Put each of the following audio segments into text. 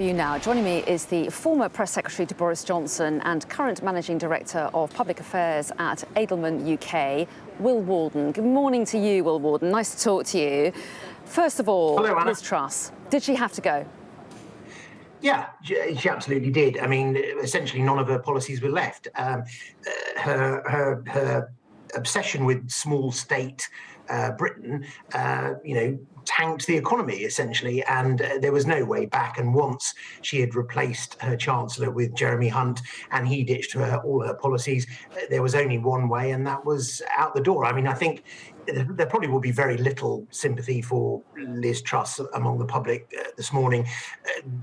You now. Joining me is the former press secretary to Boris Johnson and current managing director of public affairs at Edelman UK, Will Walden. Good morning to you, Will Walden. Nice to talk to you. First of all, hello, Anna. Liz Truss, did she have to go? Yeah, she absolutely did. I mean, essentially none of her policies were left. Her obsession with small state Britain, tanked the economy essentially, and there was no way back. And once she had replaced her chancellor with Jeremy Hunt and he ditched all her policies, there was only one way, and that was out the door. I mean, I think there probably will be very little sympathy for Liz Truss among the public this morning.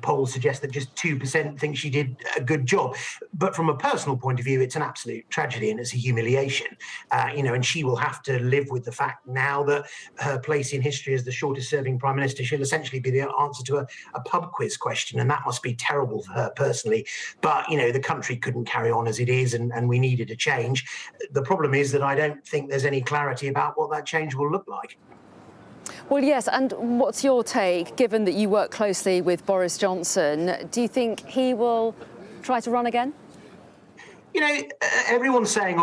Polls suggest that just 2% think she did a good job. But from a personal point of view, it's an absolute tragedy and it's a humiliation. And she will have to live with the fact now that her place in history as the shortest serving prime minister, she'll essentially be the answer to a pub quiz question. And that must be terrible for her personally. But, the country couldn't carry on as it is, and we needed a change. The problem is that I don't think there's any clarity about what that change will look like. Well, yes, and what's your take, given that you work closely with Boris Johnson? Do you think he will try to run again? Everyone's saying,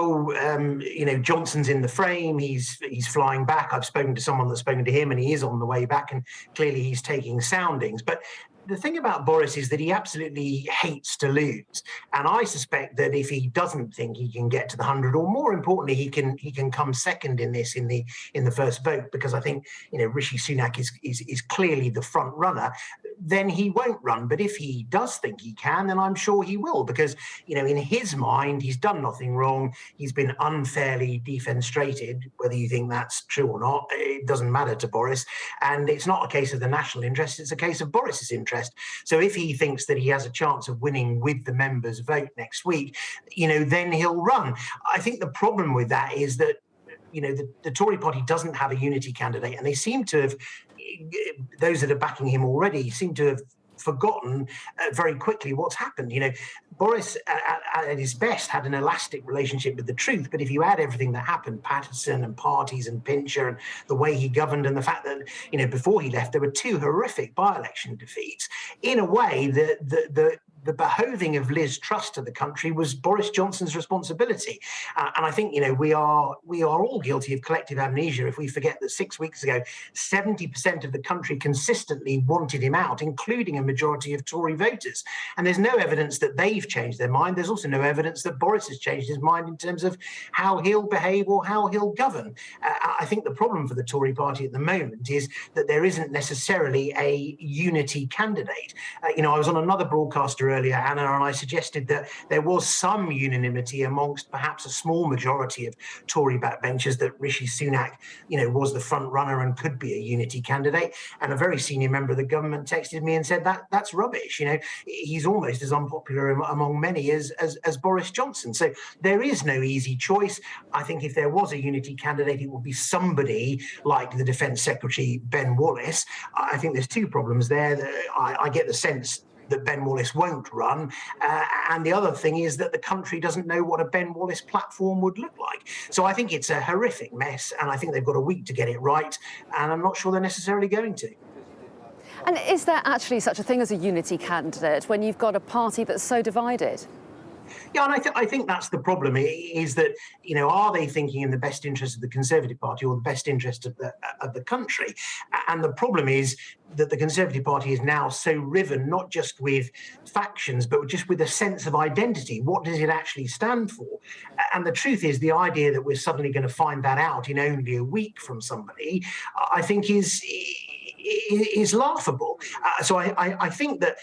Johnson's in the frame, he's flying back. I've spoken to someone that's spoken to him and he is on the way back, and clearly he's taking soundings. But the thing about Boris is that he absolutely hates to lose. And I suspect that if he doesn't think he can get to the 100, or more importantly, he can come second in this in the first vote, because I think, Rishi Sunak is clearly the front runner, then he won't run. But if he does think he can, then I'm sure he will, because, in his mind, he's done nothing wrong. He's been unfairly defenestrated. Whether you think that's true or not, it doesn't matter to Boris. And it's not a case of the national interest, it's a case of Boris's interest. So if he thinks that he has a chance of winning with the members' vote next week, then he'll run. I think the problem with that is that, the Tory party doesn't have a unity candidate, and they seem to have, those that are backing him already seem to have forgotten very quickly what's happened. Boris at his best had an elastic relationship with the truth, but if you add everything that happened, Patterson and parties and Pincher and the way he governed, and the fact that before he left there were two horrific by-election defeats, in a way the behoving of Liz Truss to the country was Boris Johnson's responsibility. And I think, we are all guilty of collective amnesia if we forget that 6 weeks ago, 70% of the country consistently wanted him out, including a majority of Tory voters. And there's no evidence that they've changed their mind. There's also no evidence that Boris has changed his mind in terms of how he'll behave or how he'll govern. I think the problem for the Tory party at the moment is that there isn't necessarily a unity candidate. I was on another broadcaster earlier, Anna, and I suggested that there was some unanimity amongst perhaps a small majority of Tory backbenchers that Rishi Sunak, was the front runner and could be a unity candidate. And a very senior member of the government texted me and said that's rubbish. He's almost as unpopular among many as Boris Johnson. So there is no easy choice. I think if there was a unity candidate, it would be somebody like the Defence Secretary, Ben Wallace. I think there's two problems there. I get the sense that Ben Wallace won't run. And the other thing is that the country doesn't know what a Ben Wallace platform would look like. So I think it's a horrific mess, and I think they've got a week to get it right, and I'm not sure they're necessarily going to. And is there actually such a thing as a unity candidate when you've got a party that's so divided? Yeah, and I think that's the problem, is that, are they thinking in the best interest of the Conservative Party or the best interest of the country? And the problem is that the Conservative Party is now so riven, not just with factions, but just with a sense of identity. What does it actually stand for? And the truth is, the idea that we're suddenly going to find that out in only a week from somebody, I think is laughable. So I think that,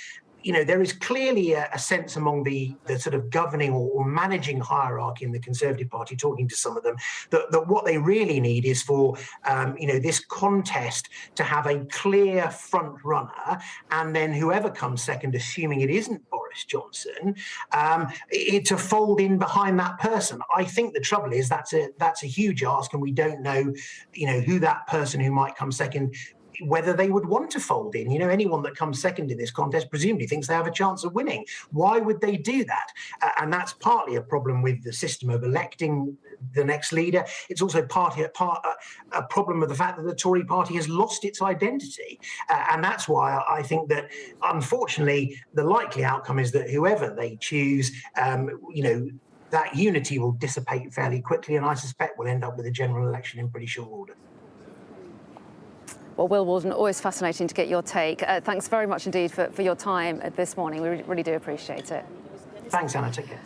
there is clearly a sense among the sort of governing or managing hierarchy in the Conservative Party, talking to some of them, that what they really need is for, this contest to have a clear front runner, and then whoever comes second, assuming it isn't Boris Johnson, to fold in behind that person. I think the trouble is that's a huge ask, and we don't know, who that person who might come second whether they would want to fold in. You know, anyone that comes second in this contest presumably thinks they have a chance of winning. Why would they do that? And that's partly a problem with the system of electing the next leader. It's also partly a problem with the fact that the Tory party has lost its identity. And that's why I think that, unfortunately, the likely outcome is that whoever they choose, that unity will dissipate fairly quickly, and I suspect we'll end up with a general election in pretty short order. Well, Will Walden, always fascinating to get your take. Thanks very much indeed for your time this morning. We really do appreciate it. Thanks, Anna. Take care.